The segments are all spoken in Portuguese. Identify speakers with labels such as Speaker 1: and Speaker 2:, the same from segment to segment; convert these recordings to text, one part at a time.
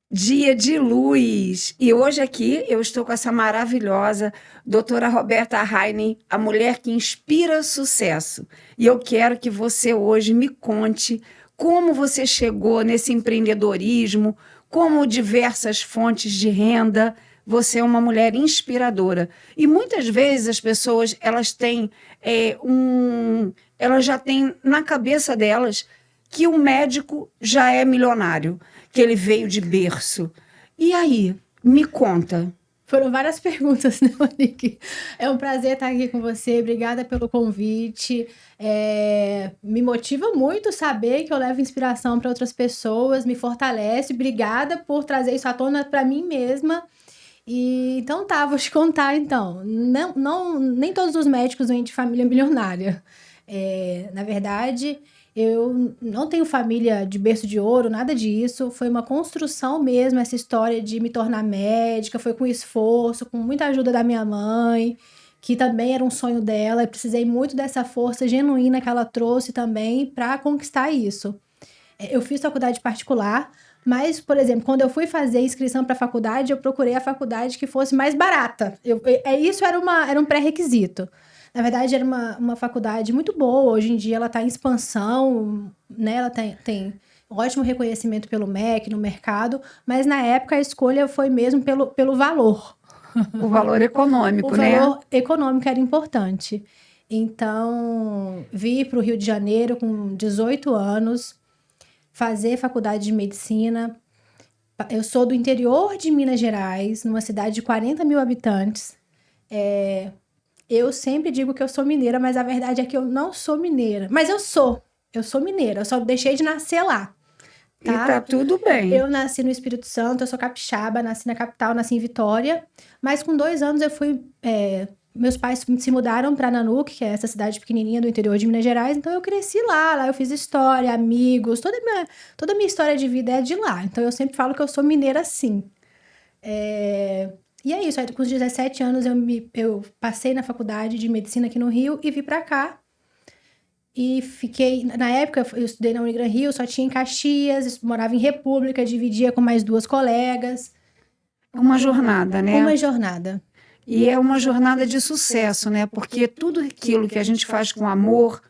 Speaker 1: Dia de luz. E hoje aqui eu estou com essa maravilhosa doutora Roberta Heinen, a mulher que inspira sucesso. E eu quero que você hoje me conte como você chegou nesse empreendedorismo, como diversas fontes de renda. Você é uma mulher inspiradora. E muitas vezes as pessoas elas têm elas já têm na cabeça delas que o médico já é milionário, que ele veio de berço. E aí, me conta.
Speaker 2: Foram várias perguntas, né, Monique? É um prazer estar aqui com você. Obrigada pelo convite. Me motiva muito saber que eu levo inspiração para outras pessoas, me fortalece. Obrigada por trazer isso à tona para mim mesma. E então tá, vou te contar então. Nem todos os médicos vêm de família milionária. Na verdade, eu não tenho família de berço de ouro, nada disso. Foi uma construção mesmo, essa história de me tornar médica. Foi com esforço, com muita ajuda da minha mãe, que também era um sonho dela. Eu precisei muito dessa força genuína que ela trouxe também para conquistar isso. Eu fiz faculdade particular, mas, por exemplo, quando eu fui fazer inscrição para a faculdade, eu procurei a faculdade que fosse mais barata. Isso era um pré-requisito. Na verdade, era uma faculdade muito boa. Hoje em dia, ela está em expansão, né? Ela tem ótimo reconhecimento pelo MEC, no mercado, mas na época a escolha foi mesmo pelo valor.
Speaker 1: O valor econômico, né?
Speaker 2: O valor econômico era importante. Então, vim para o Rio de Janeiro com 18 anos, fazer faculdade de medicina. Eu sou do interior de Minas Gerais, numa cidade de 40 mil habitantes. Eu sempre digo que eu sou mineira, mas a verdade é que eu não sou mineira. Mas eu sou mineira, eu só deixei de nascer lá.
Speaker 1: Tá? E tá tudo bem.
Speaker 2: Eu nasci no Espírito Santo, eu sou capixaba, nasci na capital, nasci em Vitória. Mas com 2 anos eu fui... meus pais se mudaram para Nanuque, que é essa cidade pequenininha do interior de Minas Gerais. Então eu cresci lá. Lá eu fiz história, amigos. Toda a minha história de vida é de lá. Então eu sempre falo que eu sou mineira sim. E é isso. Aí, com os 17 anos eu passei na faculdade de medicina aqui no Rio e vim para cá. E fiquei... Na época, eu estudei na Unigran Rio, só tinha em Caxias, morava em República, dividia com mais 2 colegas.
Speaker 1: Uma jornada, né?
Speaker 2: Uma jornada.
Speaker 1: E é uma jornada de sucesso, né? Porque tudo aquilo que a gente faz com amor,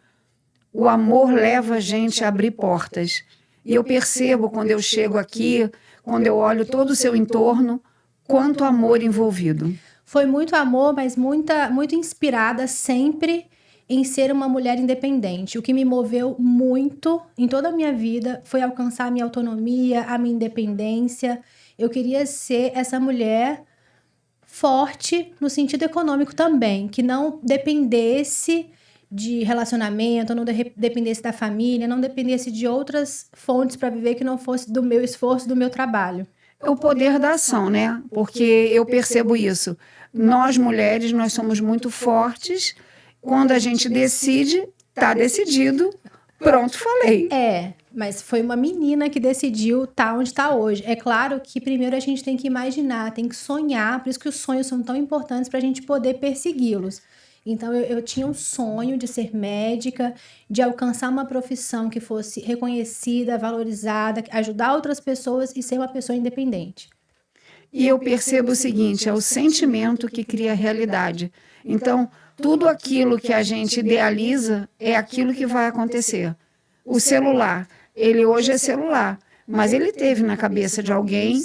Speaker 1: o amor leva a gente a abrir portas. E eu percebo quando eu chego aqui, quando eu olho todo o seu entorno, quanto amor envolvido.
Speaker 2: Foi muito amor, mas muito inspirada sempre em ser uma mulher independente. O que me moveu muito em toda a minha vida foi alcançar a minha autonomia, a minha independência. Eu queria ser essa mulher forte no sentido econômico também, que não dependesse de relacionamento, não dependesse da família, não dependesse de outras fontes para viver que não fosse do meu esforço, do meu trabalho.
Speaker 1: É o poder da ação, né? Porque eu percebo isso. Nós, mulheres, nós somos muito fortes. Quando a gente decide, tá decidido. Pronto, falei.
Speaker 2: Mas foi uma menina que decidiu estar onde está hoje. É claro que primeiro a gente tem que imaginar, tem que sonhar, por isso que os sonhos são tão importantes para a gente poder persegui-los. Então, eu tinha um sonho de ser médica, de alcançar uma profissão que fosse reconhecida, valorizada, ajudar outras pessoas e ser uma pessoa independente.
Speaker 1: E eu percebo o seguinte, é o sentimento que cria a realidade. Então, tudo aquilo que a gente idealiza é aquilo que vai acontecer. O celular, ele hoje é celular, mas ele teve na cabeça de alguém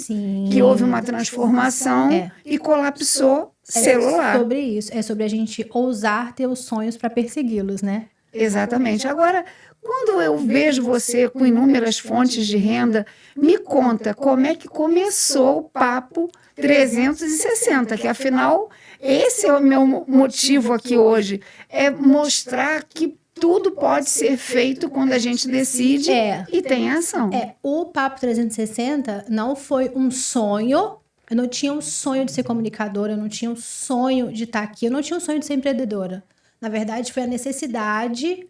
Speaker 1: que houve uma transformação e colapsou celular.
Speaker 2: É sobre isso, é sobre a gente ousar ter os sonhos para persegui-los, né?
Speaker 1: Exatamente. Agora, quando eu vejo você com inúmeras fontes de renda, me conta como é que começou o Papo 360, que afinal, esse é o meu motivo aqui hoje, é mostrar que tudo pode ser feito quando a gente decide e tem ação.
Speaker 2: O Papo 360 não foi um sonho. Eu não tinha um sonho de ser comunicadora, eu não tinha um sonho de estar aqui, eu não tinha um sonho de ser empreendedora. Na verdade, foi a necessidade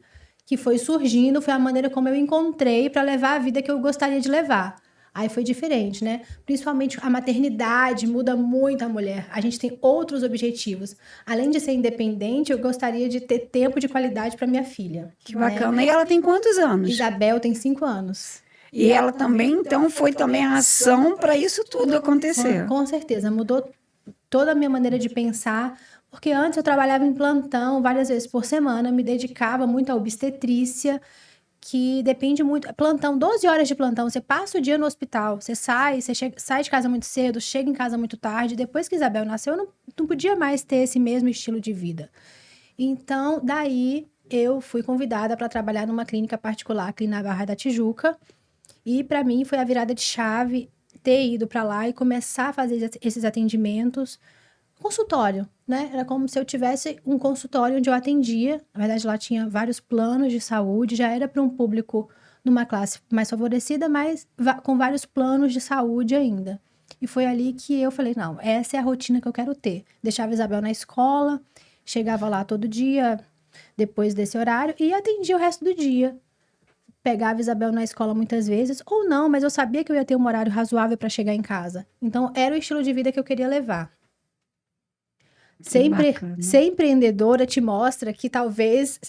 Speaker 2: que foi surgindo, foi a maneira como eu encontrei para levar a vida que eu gostaria de levar. Aí foi diferente, né? Principalmente a maternidade muda muito a mulher. A gente tem outros objetivos. Além de ser independente, eu gostaria de ter tempo de qualidade para minha filha.
Speaker 1: Que bacana. Né? E ela tem quantos anos?
Speaker 2: Isabel tem 5 anos.
Speaker 1: E ela também, então, foi também a ação para isso tudo acontecer.
Speaker 2: Com certeza, mudou toda a minha maneira de pensar, porque antes eu trabalhava em plantão várias vezes por semana, me dedicava muito à obstetrícia, que depende muito. Plantão, 12 horas de plantão, você passa o dia no hospital, você sai de casa muito cedo, chega em casa muito tarde. Depois que Isabel nasceu, eu não podia mais ter esse mesmo estilo de vida. Então, daí eu fui convidada para trabalhar numa clínica particular aqui na Barra da Tijuca. E para mim foi a virada de chave ter ido para lá e começar a fazer esses atendimentos. Consultório, né? Era como se eu tivesse um consultório onde eu atendia. Na verdade, lá tinha vários planos de saúde, já era para um público numa classe mais favorecida, mas com vários planos de saúde ainda. E foi ali que eu falei, não, essa é a rotina que eu quero ter. Deixava a Isabel na escola, chegava lá todo dia, depois desse horário, e atendia o resto do dia. Pegava a Isabel na escola muitas vezes, ou não, mas eu sabia que eu ia ter um horário razoável para chegar em casa. Então, era o estilo de vida que eu queria levar. Ser empreendedora te mostra que talvez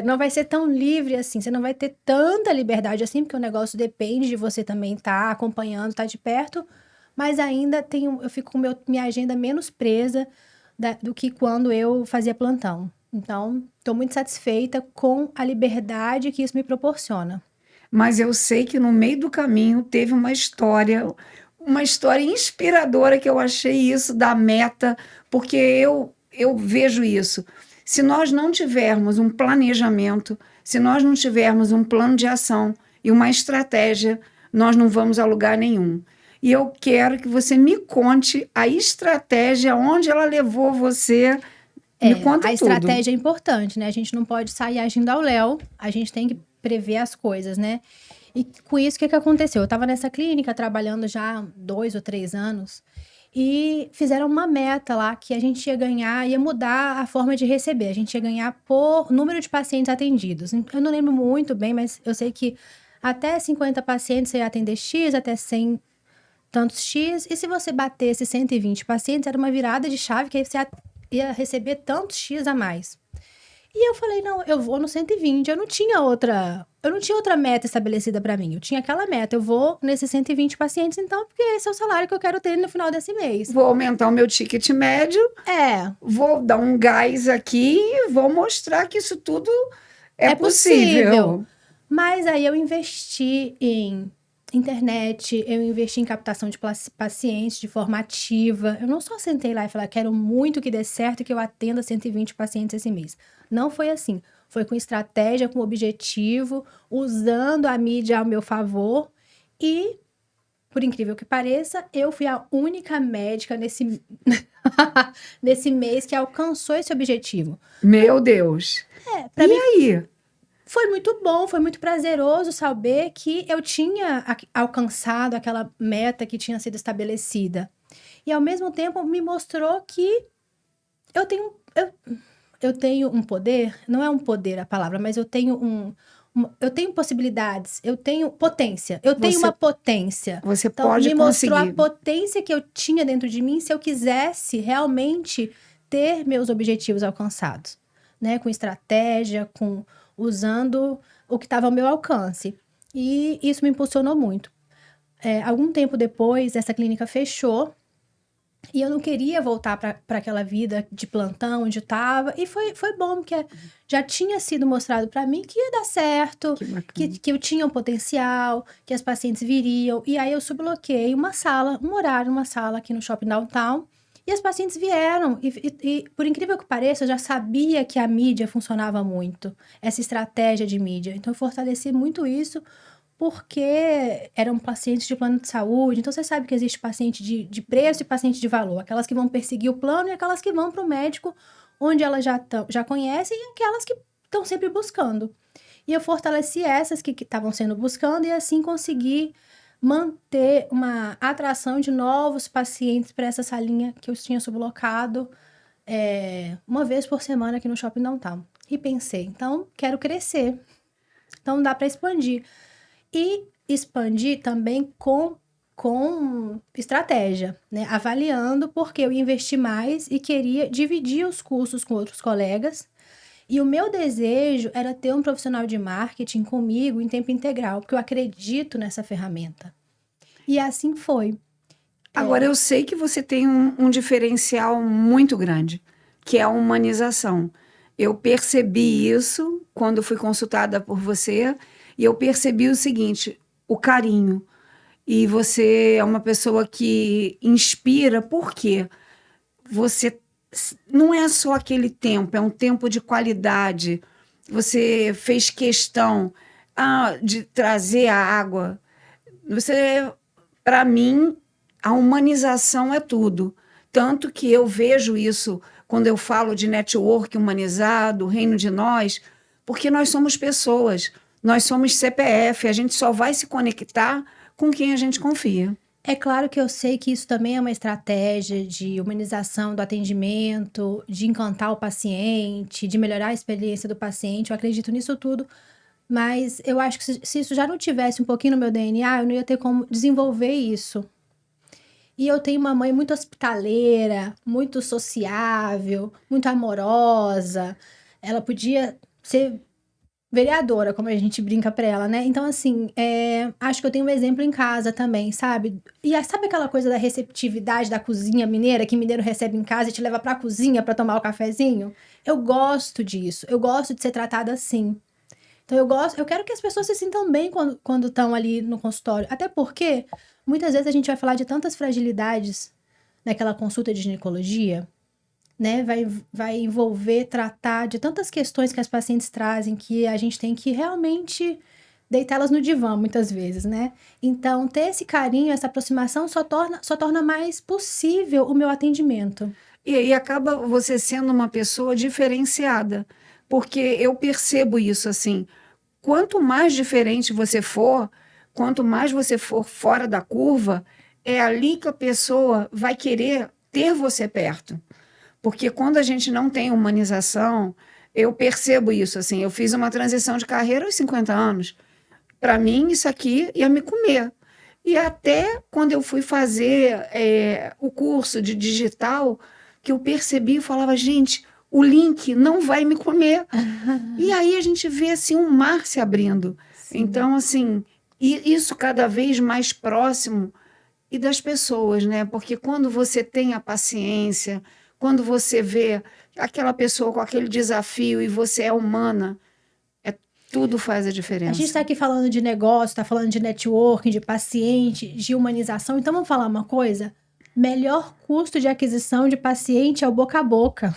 Speaker 2: não vai ser tão livre assim, você não vai ter tanta liberdade assim, porque o negócio depende de você também estar acompanhando, estar de perto, mas ainda eu fico com minha agenda menos presa do que quando eu fazia plantão. Então, estou muito satisfeita com a liberdade que isso me proporciona.
Speaker 1: Mas eu sei que no meio do caminho teve uma história inspiradora que eu achei isso da meta, porque eu vejo isso. Se nós não tivermos um planejamento, se nós não tivermos um plano de ação e uma estratégia, nós não vamos a lugar nenhum. E eu quero que você me conte a estratégia, onde ela levou você. Me conta
Speaker 2: a
Speaker 1: tudo.
Speaker 2: estratégia é importante, né? A gente não pode sair agindo ao léu, a gente tem que prever as coisas, né? E com isso, o que aconteceu? Eu estava nessa clínica trabalhando já há 2 ou 3 anos e fizeram uma meta lá que a gente ia mudar a forma de receber. A gente ia ganhar por número de pacientes atendidos. Eu não lembro muito bem, mas eu sei que até 50 pacientes você ia atender X, até 100 tantos X. E se você batesse 120 pacientes, era uma virada de chave que aí você ia receber tantos X a mais. E eu falei, não, eu vou no 120. Eu não tinha outra meta estabelecida para mim. Eu tinha aquela meta, eu vou nesses 120 pacientes então, porque esse é o salário que eu quero ter no final desse mês.
Speaker 1: Vou aumentar o meu ticket médio. Vou dar um gás aqui e vou mostrar que isso tudo é possível.
Speaker 2: Mas aí eu investi em internet, eu investi em captação de pacientes de forma ativa. Eu não só sentei lá e falei, quero muito que dê certo e que eu atenda 120 pacientes esse mês. Não foi assim. Foi com estratégia, com objetivo, usando a mídia ao meu favor. E, por incrível que pareça, eu fui a única médica nesse mês que alcançou esse objetivo.
Speaker 1: Meu Deus!
Speaker 2: E
Speaker 1: mim, aí?
Speaker 2: Foi muito bom, foi muito prazeroso saber que eu tinha alcançado aquela meta que tinha sido estabelecida. E, ao mesmo tempo, me mostrou que eu tenho um poder, não é um poder a palavra, mas eu tenho eu tenho possibilidades, eu tenho potência, eu tenho uma potência.
Speaker 1: Você então, pode
Speaker 2: me
Speaker 1: conseguir.
Speaker 2: Mostrou a potência que eu tinha dentro de mim se eu quisesse realmente ter meus objetivos alcançados, né? Com estratégia, usando o que estava ao meu alcance. E isso me impulsionou muito. Algum tempo depois, essa clínica fechou. E eu não queria voltar para aquela vida de plantão onde estava. E foi bom, porque já tinha sido mostrado para mim que ia dar certo, que eu tinha um potencial, que as pacientes viriam. E aí eu subloquei um horário numa sala aqui no Shopping Downtown. E as pacientes vieram. E por incrível que pareça, eu já sabia que a mídia funcionava muito. Essa estratégia de mídia. Então eu fortaleci muito isso, porque eram pacientes de plano de saúde. Então, você sabe que existe paciente de preço e paciente de valor. Aquelas que vão perseguir o plano e aquelas que vão para o médico, onde elas já conhecem, e aquelas que estão sempre buscando. E eu fortaleci essas que estavam sendo buscando, e assim consegui manter uma atração de novos pacientes para essa salinha que eu tinha sublocado uma vez por semana aqui no Shopping Downtown. E pensei, então, quero crescer. Então, dá para expandir. E expandir também com estratégia, né? Avaliando porque eu investi mais e queria dividir os custos com outros colegas E o meu desejo era ter um profissional de marketing comigo em tempo integral, porque eu acredito nessa ferramenta. E assim foi.
Speaker 1: Agora, eu sei que você tem um diferencial muito grande, que é a humanização. Eu percebi isso quando fui consultada por você, e eu percebi o seguinte: o carinho. E você é uma pessoa que inspira, por quê? Você não é só aquele tempo, é um tempo de qualidade. Você fez questão de trazer a água. Você, para mim, a humanização é tudo. Tanto que eu vejo isso quando eu falo de network humanizado, reino de nós, porque nós somos pessoas, nós somos CPF, a gente só vai se conectar com quem a gente confia.
Speaker 2: É claro que eu sei que isso também é uma estratégia de humanização do atendimento, de encantar o paciente, de melhorar a experiência do paciente. Eu acredito nisso tudo, mas eu acho que se isso já não tivesse um pouquinho no meu DNA, eu não ia ter como desenvolver isso. E eu tenho uma mãe muito hospitaleira, muito sociável, muito amorosa. Ela podia ser vereadora, como a gente brinca pra ela, né? Então, assim, acho que eu tenho um exemplo em casa também, sabe? E sabe aquela coisa da receptividade da cozinha mineira, que mineiro recebe em casa e te leva pra cozinha pra tomar o cafezinho? Eu gosto disso, eu gosto de ser tratada assim. Então, eu quero que as pessoas se sintam bem quando estão ali no consultório. Até porque, muitas vezes a gente vai falar de tantas fragilidades naquela consulta de ginecologia, né? Vai envolver, tratar de tantas questões que as pacientes trazem que a gente tem que realmente deitá-las no divã, muitas vezes, né? Então, ter esse carinho, essa aproximação só torna mais possível o meu atendimento.
Speaker 1: E aí acaba você sendo uma pessoa diferenciada, porque eu percebo isso assim. Quanto mais diferente você for, quanto mais você for fora da curva, é ali que a pessoa vai querer ter você perto. Porque quando a gente não tem humanização, eu percebo isso assim. Eu fiz uma transição de carreira aos 50 anos. Para mim, isso aqui ia me comer. E até quando eu fui fazer o curso de digital, que eu percebi e falava, gente, o link não vai me comer. E aí a gente vê assim um mar se abrindo.
Speaker 2: Sim.
Speaker 1: Então, assim, e isso cada vez mais próximo e das pessoas, né? Porque quando você tem a paciência, quando você vê aquela pessoa com aquele desafio e você é humana, é, tudo faz a
Speaker 2: A gente está
Speaker 1: diferença.
Speaker 2: aqui falando de negócio, está falando de networking, de paciente, de humanização. Então, vamos falar uma coisa? Melhor custo de aquisição de paciente é o boca a boca.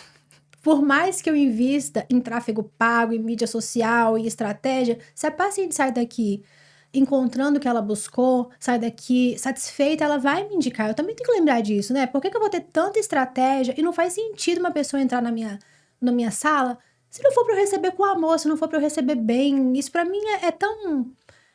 Speaker 2: Por mais que eu invista em tráfego pago, em mídia social e estratégia, se a paciente sai daqui encontrando o que ela buscou, sai daqui satisfeita, ela vai me indicar. Eu também tenho que lembrar disso, né? Por que que eu vou ter tanta estratégia e não faz sentido uma pessoa entrar na minha sala se não for para eu receber com amor, se não for para eu receber bem? Isso para mim é tão...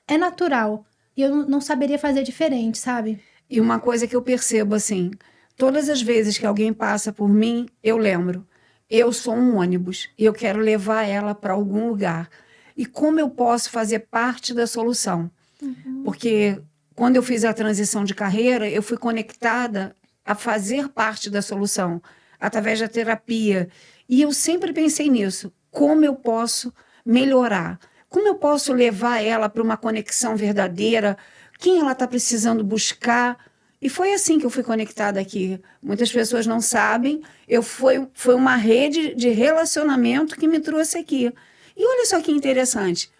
Speaker 2: é natural. E eu não saberia fazer diferente, sabe?
Speaker 1: E uma coisa que eu percebo assim, todas as vezes que alguém passa por mim, eu lembro. Eu sou um ônibus e eu quero levar ela para algum lugar. E como eu posso fazer parte da solução?
Speaker 2: Uhum.
Speaker 1: Porque quando eu fiz a transição de carreira, eu fui conectada a fazer parte da solução através da terapia. E eu sempre pensei nisso. Como eu posso melhorar? Como eu posso levar ela para uma conexão verdadeira? Quem ela está precisando buscar? E foi assim que eu fui conectada aqui. Muitas pessoas não sabem. Foi uma rede de relacionamento que me trouxe aqui. E olha só que interessante.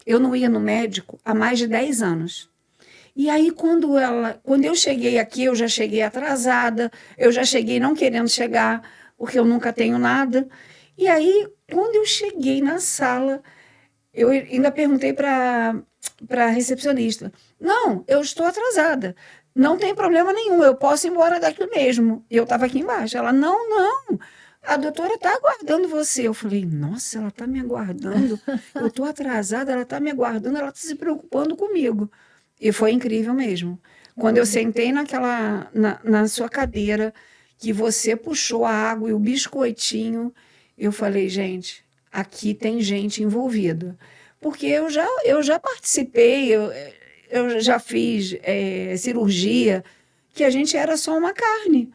Speaker 1: Eu não ia no médico há mais de 10 anos. E aí, quando eu cheguei aqui, eu já cheguei atrasada, eu já cheguei não querendo chegar, porque eu nunca tenho nada. E aí, quando eu cheguei na sala, eu ainda perguntei para a recepcionista: não, eu estou atrasada, não tem problema nenhum, eu posso ir embora daqui mesmo. E eu estava aqui embaixo. Ela: não, não, a doutora está aguardando você. Eu falei: nossa, ela está me aguardando, eu estou atrasada, ela está me aguardando, ela está se preocupando comigo. E foi incrível mesmo. Quando eu
Speaker 2: Olha.
Speaker 1: sentei na sua cadeira, que você puxou a água e o biscoitinho, eu falei, gente, aqui tem gente envolvida. Porque eu já participei, eu já fiz cirurgia, que a gente era só uma carne.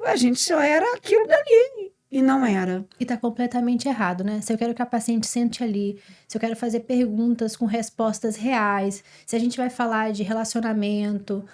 Speaker 1: A gente só era aquilo dali. E não era.
Speaker 2: E tá completamente errado, né? Se eu quero que a paciente sente ali, se eu quero fazer perguntas com respostas reais, se a gente vai falar de relacionamento,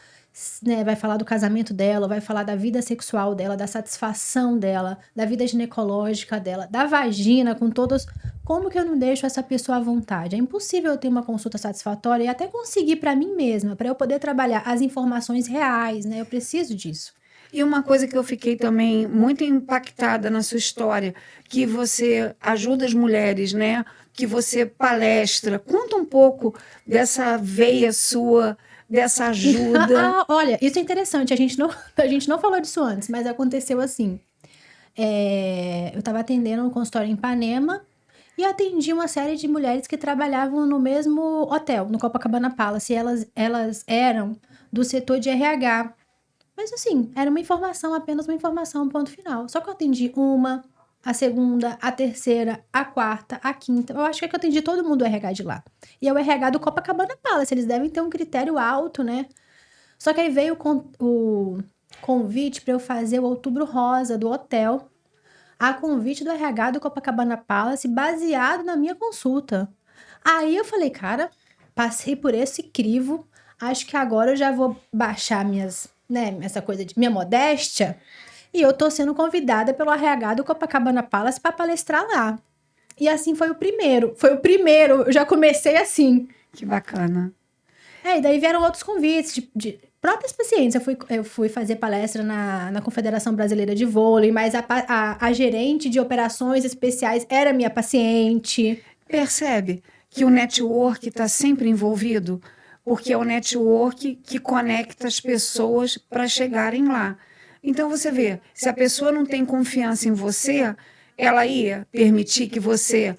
Speaker 2: né, vai falar do casamento dela, vai falar da vida sexual dela, da satisfação dela, da vida ginecológica dela, da vagina, com todos. Como que eu não deixo essa pessoa à vontade? É impossível eu ter uma consulta satisfatória e até conseguir para mim mesma, para eu poder trabalhar as informações reais, né? Eu preciso disso.
Speaker 1: E uma coisa que eu fiquei também muito impactada na sua história, que você ajuda as mulheres, né? Que você palestra. Conta um pouco dessa veia sua, dessa ajuda.
Speaker 2: Olha, isso é interessante. A gente não falou disso antes, mas aconteceu assim. Eu estava atendendo um consultório em Ipanema e atendi uma série de mulheres que trabalhavam no mesmo hotel, no Copacabana Palace. E elas eram do setor de RH. Mas assim, era uma informação, apenas uma informação, ponto final. Só que eu atendi uma, a segunda, a terceira, a quarta, a quinta. Eu acho que eu atendi todo mundo do RH de lá. E é o RH do Copacabana Palace, eles devem ter um critério alto, né? Só que aí veio o convite para eu fazer o Outubro Rosa do hotel, a convite do RH do Copacabana Palace, baseado na minha consulta. Aí eu falei, cara, passei por esse crivo, acho que agora eu já vou baixar essa coisa de minha modéstia, e eu tô sendo convidada pelo RH do Copacabana Palace para palestrar lá. E assim foi o primeiro, eu já comecei assim.
Speaker 1: Que bacana.
Speaker 2: E daí vieram outros convites de próprias pacientes. Eu fui fazer palestra na Confederação Brasileira de Vôlei, mas a gerente de operações especiais era minha paciente.
Speaker 1: Percebe que o network está sempre envolvido, porque é o network que conecta as pessoas para chegarem lá. Então você vê, se a pessoa não tem confiança em você, ela ia permitir que você,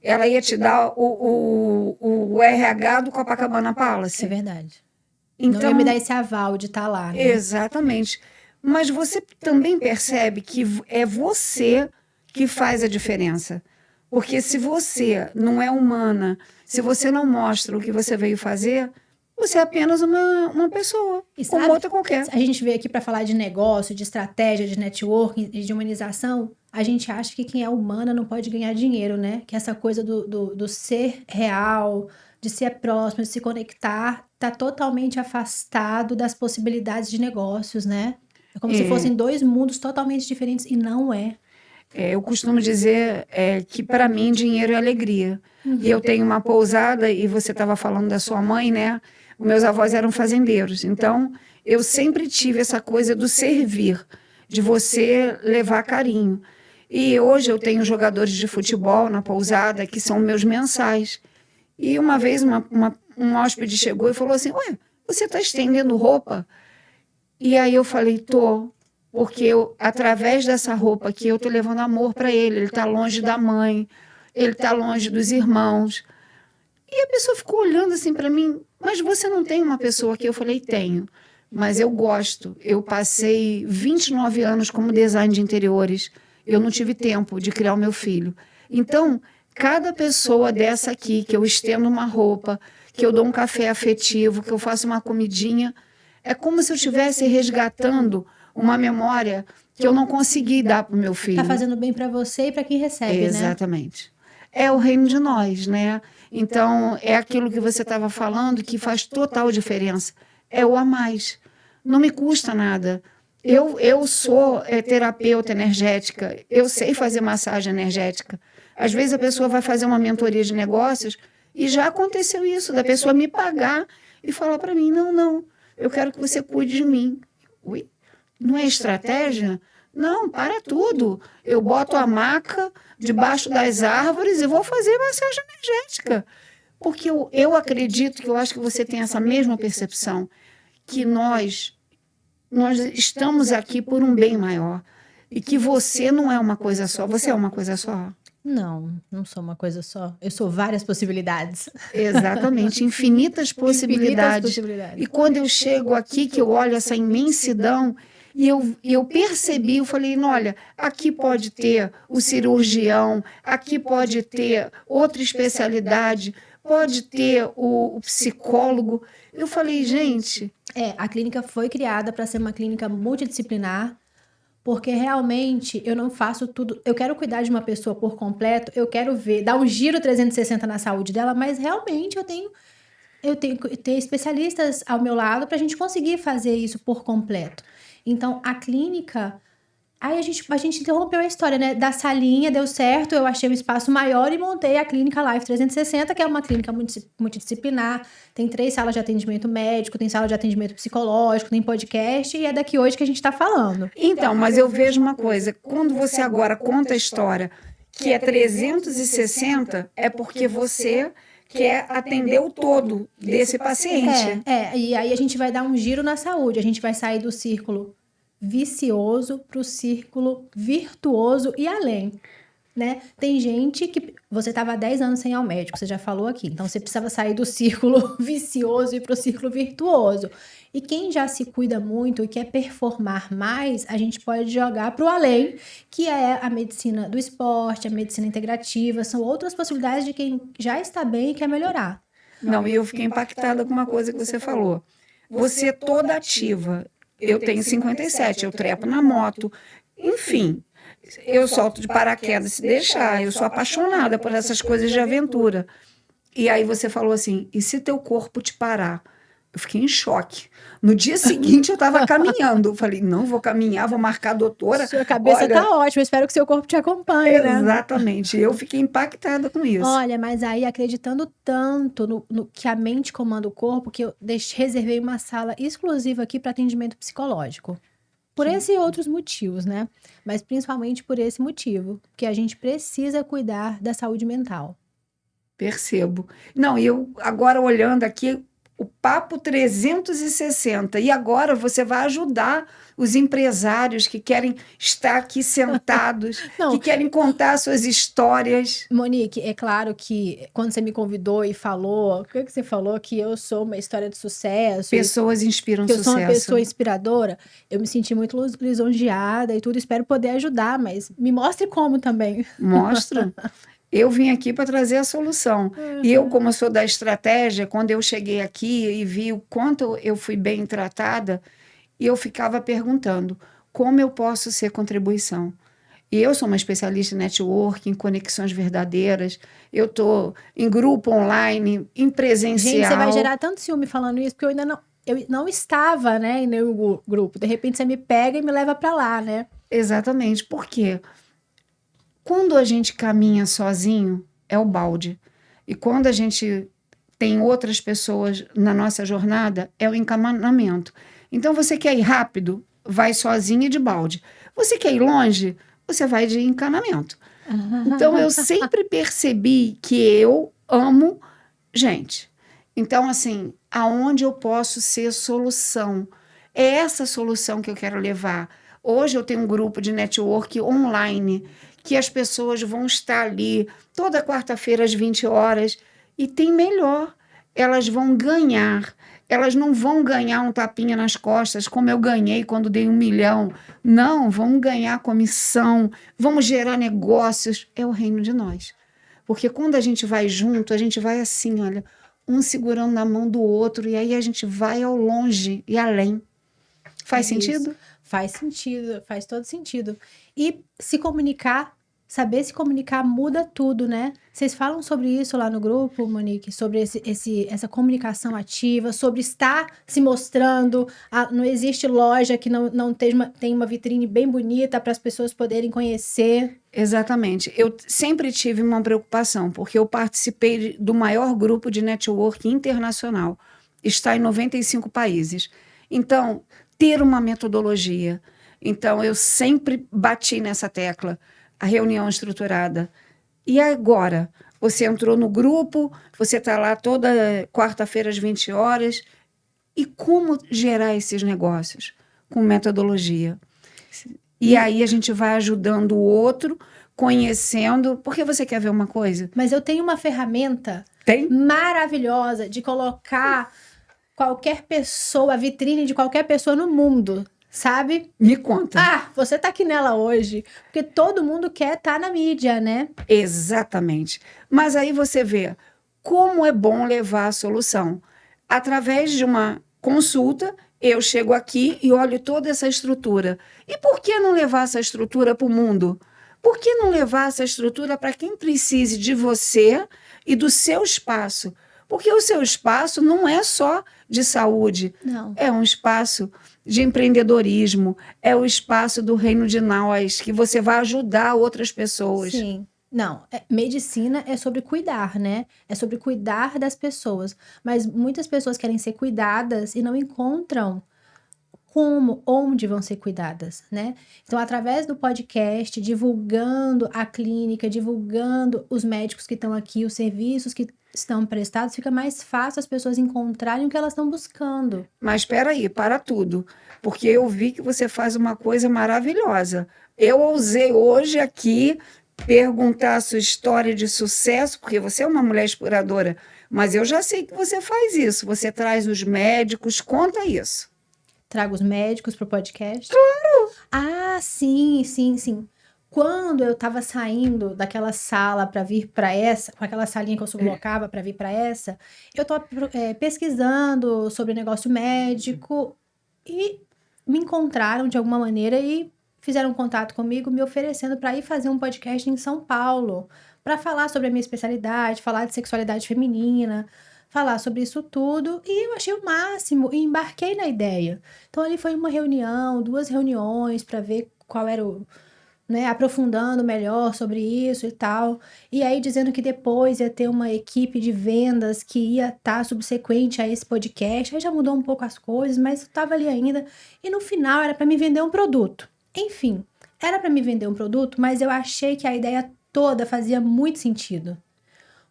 Speaker 1: ela ia te dar o RH do Copacabana Palace.
Speaker 2: É verdade.
Speaker 1: Então,
Speaker 2: não ia me dar esse aval de estar lá, né?
Speaker 1: Exatamente. Mas você também percebe que é você que faz a diferença. Porque se você não é humana, se você não mostra o que você veio fazer, você é apenas uma pessoa,
Speaker 2: E
Speaker 1: como
Speaker 2: sabe,
Speaker 1: outra qualquer.
Speaker 2: a gente veio aqui para falar de negócio, de estratégia, de networking e de humanização. A gente acha que quem é humana não pode ganhar dinheiro, né? Que essa coisa do ser real, de ser próximo, de se conectar, tá totalmente afastado das possibilidades de negócios, né? É como se fossem dois mundos totalmente diferentes e não é.
Speaker 1: Eu costumo dizer que, para mim, dinheiro é alegria. E eu tenho uma pousada, e você estava falando da sua mãe, né? Os meus avós eram fazendeiros. Então, eu sempre tive essa coisa do servir, de você levar carinho. E hoje eu tenho jogadores de futebol na pousada que são meus mensais. E uma vez um hóspede chegou e falou assim: Ué, você está estendendo roupa? E aí eu falei: Tô. Porque através dessa roupa aqui, eu estou levando amor para ele. Ele está longe da mãe, ele está longe dos irmãos. E a pessoa ficou olhando assim para mim: Mas você não tem uma pessoa aqui? Eu falei: Tenho, mas eu gosto. Eu passei 29 anos como design de interiores. Eu não tive tempo de criar o meu filho. Então, cada pessoa dessa aqui, que eu estendo uma roupa, que eu dou um café afetivo, que eu faço uma comidinha, é como se eu estivesse resgatando uma memória que eu não consegui dar para o meu filho.
Speaker 2: Tá fazendo bem para você e para quem recebe, né?
Speaker 1: Exatamente. É o reino de nós, né? Então, é aquilo que você estava falando que faz total diferença. É o a mais. Não me custa nada. Eu sou terapeuta energética, eu sei fazer massagem energética. Às vezes a pessoa vai fazer uma mentoria de negócios e já aconteceu isso, da pessoa me pagar e falar para mim: não, eu quero que você cuide de mim. Ui, não é estratégia? Não, para tudo. Eu boto a maca debaixo das árvores e vou fazer massagem energética. Porque eu acredito, que eu acho que você tem essa mesma percepção, que nós estamos aqui por um bem maior. E que você não é uma coisa só, você é uma coisa só.
Speaker 2: Não sou uma coisa só. Eu sou várias possibilidades.
Speaker 1: Exatamente, infinitas possibilidades. E quando eu chego aqui, que eu olho essa imensidão, e eu percebi, eu falei: olha, aqui pode ter o cirurgião, aqui pode ter outra especialidade, pode ter o psicólogo. Eu falei: gente...
Speaker 2: A clínica foi criada para ser uma clínica multidisciplinar, Porque realmente eu não faço tudo. Eu quero cuidar de uma pessoa por completo, eu quero ver, dar um giro 360 na saúde dela, mas realmente eu tenho que ter especialistas ao meu lado para a gente conseguir fazer isso por completo. Então, a clínica. Aí a gente interrompeu a história, né? Da salinha, deu certo, eu achei um espaço maior e montei a clínica Life 360, que é uma clínica multidisciplinar. Tem 3 salas de atendimento médico, tem sala de atendimento psicológico, tem podcast, e é daqui hoje que a gente está falando.
Speaker 1: Então, mas eu vejo uma coisa, quando você agora conta a história que é 360, é porque você quer atender o todo desse paciente.
Speaker 2: E aí a gente vai dar um giro na saúde, a gente vai sair do círculo vicioso para o círculo virtuoso e além, né? Tem gente que... Você estava há 10 anos sem ir ao médico, você já falou aqui. Então, você precisava sair do círculo vicioso e para o círculo virtuoso. E quem já se cuida muito e quer performar mais, a gente pode jogar para o além, que é a medicina do esporte, a medicina integrativa. São outras possibilidades de quem já está bem e quer melhorar.
Speaker 1: Não, e eu fiquei impactada com uma coisa que você falou. Você é toda ativa. Eu tenho 57, eu trepo na moto. Enfim, eu solto de paraquedas se deixar. Eu sou apaixonada por essas coisas de aventura. E aí você falou assim, e se teu corpo te parar? Eu fiquei em choque. No dia seguinte eu estava caminhando. Eu falei, não, vou caminhar, vou marcar a doutora.
Speaker 2: Sua cabeça tá ótima, espero que seu corpo te acompanhe, né?
Speaker 1: Exatamente, eu fiquei impactada com isso.
Speaker 2: Olha, mas aí acreditando tanto no que a mente comanda o corpo, que eu reservei uma sala exclusiva aqui para atendimento psicológico. Por esse e outros motivos, né? Mas principalmente por esse motivo, que a gente precisa cuidar da saúde mental.
Speaker 1: Percebo. Não, e eu agora olhando aqui, o papo 360. E agora você vai ajudar os empresários que querem estar aqui sentados, que querem contar suas histórias.
Speaker 2: Monique, é claro que quando você me convidou e falou, o que você falou? Que eu sou uma história de sucesso.
Speaker 1: Pessoas inspiram sucesso.
Speaker 2: Que eu sou uma pessoa inspiradora. Eu me senti muito lisonjeada e tudo. Espero poder ajudar, mas me mostre como também.
Speaker 1: Mostra. Eu vim aqui para trazer a solução. E eu, como eu sou da estratégia, quando eu cheguei aqui e vi o quanto eu fui bem tratada, e eu ficava perguntando, como eu posso ser contribuição? E eu sou uma especialista em networking, em conexões verdadeiras, eu estou em grupo online, em presencial.
Speaker 2: Gente, você vai gerar tanto ciúme falando isso, porque eu não estava, né, em nenhum grupo. De repente, você me pega e me leva para lá, né?
Speaker 1: Exatamente. Por quê? Quando a gente caminha sozinho, é o balde. E quando a gente tem outras pessoas na nossa jornada, é o encaminhamento. Então, você quer ir rápido, vai sozinho e de balde. Você quer ir longe, você vai de encanamento. Então, eu sempre percebi que eu amo gente. Então, assim, aonde eu posso ser solução? É essa solução que eu quero levar. Hoje eu tenho um grupo de network online, que as pessoas vão estar ali toda quarta-feira às 20 horas e tem melhor, elas vão ganhar, elas não vão ganhar um tapinha nas costas como eu ganhei quando dei 1 milhão, não, vamos ganhar comissão, vamos gerar negócios, é o reino de nós, porque quando a gente vai junto, a gente vai assim, olha, um segurando na mão do outro e aí a gente vai ao longe e além. Faz sentido?
Speaker 2: Faz sentido, faz todo sentido. E se comunicar, saber se comunicar muda tudo, né? Vocês falam sobre isso lá no grupo, Monique? Sobre essa comunicação ativa, sobre estar se mostrando. Não existe loja que não tem uma vitrine bem bonita para as pessoas poderem conhecer.
Speaker 1: Exatamente. Eu sempre tive uma preocupação, porque eu participei do maior grupo de network internacional. Está em 95 países. Então, ter uma metodologia. Então, eu sempre bati nessa tecla, a reunião estruturada. E agora? Você entrou no grupo, você está lá toda quarta-feira às 20 horas. E como gerar esses negócios? Com metodologia. E aí a gente vai ajudando o outro, conhecendo. Porque você quer ver uma coisa?
Speaker 2: Mas eu tenho uma ferramenta maravilhosa de colocar qualquer pessoa, a vitrine de qualquer pessoa no mundo, sabe?
Speaker 1: Me conta.
Speaker 2: Você tá aqui nela hoje, porque todo mundo quer estar na mídia, né?
Speaker 1: Exatamente. Mas aí você vê como é bom levar a solução. Através de uma consulta, Eu chego aqui e olho toda essa estrutura. E por que não levar essa estrutura para o mundo? Por que não levar essa estrutura para quem precise de você e do seu espaço? Porque o seu espaço não é só de saúde,
Speaker 2: Não.
Speaker 1: é um espaço de empreendedorismo, é o espaço do reino de nós, que você vai ajudar outras pessoas.
Speaker 2: Sim. Não, medicina é sobre cuidar, né? É sobre cuidar das pessoas. Mas muitas pessoas querem ser cuidadas e não encontram como, onde vão ser cuidadas, né? Então, através do podcast, divulgando a clínica, divulgando os médicos que estão aqui, os serviços que estão prestados, fica mais fácil as pessoas encontrarem o que elas estão buscando.
Speaker 1: Mas espera aí, para tudo, porque eu vi que você faz uma coisa maravilhosa. Eu ousei hoje aqui perguntar a sua história de sucesso, porque você é uma mulher exploradora, mas eu já sei que você faz isso. Você traz os médicos, conta isso.
Speaker 2: Trago os médicos para o podcast. Claro! Ah, sim, sim, sim. Quando eu estava saindo daquela sala para vir para essa, com aquela salinha que eu colocava para vir para essa, eu estava pesquisando sobre negócio médico e me encontraram de alguma maneira e fizeram contato comigo, me oferecendo para ir fazer um podcast em São Paulo, para falar sobre a minha especialidade, falar de sexualidade feminina, falar sobre isso tudo, e eu achei o máximo e embarquei na ideia. Então ali foi uma reunião, 2 reuniões para ver qual era o, né, aprofundando melhor sobre isso e tal. E aí dizendo que depois ia ter uma equipe de vendas que ia estar subsequente a esse podcast. Aí já mudou um pouco as coisas, mas estava ali ainda. E no final era para me vender um produto. Enfim, era para me vender um produto, mas eu achei que a ideia toda fazia muito sentido.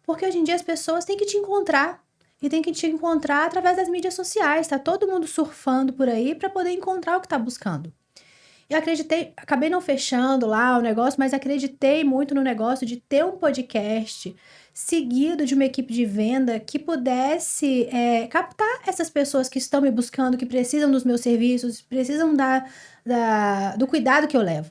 Speaker 2: Porque hoje em dia as pessoas têm que te encontrar. E tem que te encontrar através das mídias sociais. Tá todo mundo surfando por aí para poder encontrar o que tá buscando. Eu acreditei, acabei não fechando lá o negócio, mas acreditei muito no negócio de ter um podcast seguido de uma equipe de venda que pudesse captar essas pessoas que estão me buscando, que precisam dos meus serviços, precisam do cuidado que eu levo.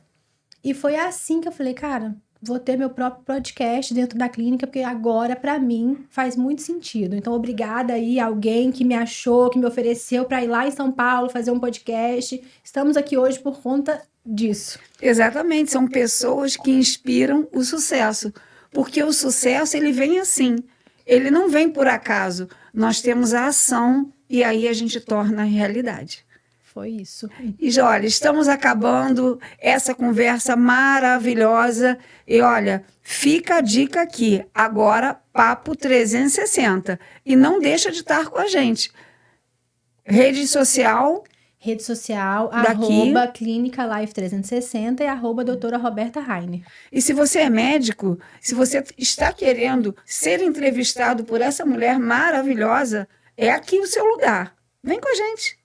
Speaker 2: E foi assim que eu falei, cara, vou ter meu próprio podcast dentro da clínica, porque agora, para mim, faz muito sentido. Então, obrigada aí a alguém que me achou, que me ofereceu para ir lá em São Paulo fazer um podcast. Estamos aqui hoje por conta disso.
Speaker 1: Exatamente, são pessoas que inspiram o sucesso, porque o sucesso ele vem assim, ele não vem por acaso. Nós temos a ação e aí a gente torna a realidade.
Speaker 2: Foi isso.
Speaker 1: E olha, estamos acabando essa conversa maravilhosa. E olha, fica a dica aqui. Agora, Papo 360. E não deixa de estar com a gente. Rede social, daqui.
Speaker 2: @Clínica Life 360 e @doutora Roberta Heine.
Speaker 1: E se você é médico, se você está querendo ser entrevistado por essa mulher maravilhosa, é aqui o seu lugar. Vem com a gente.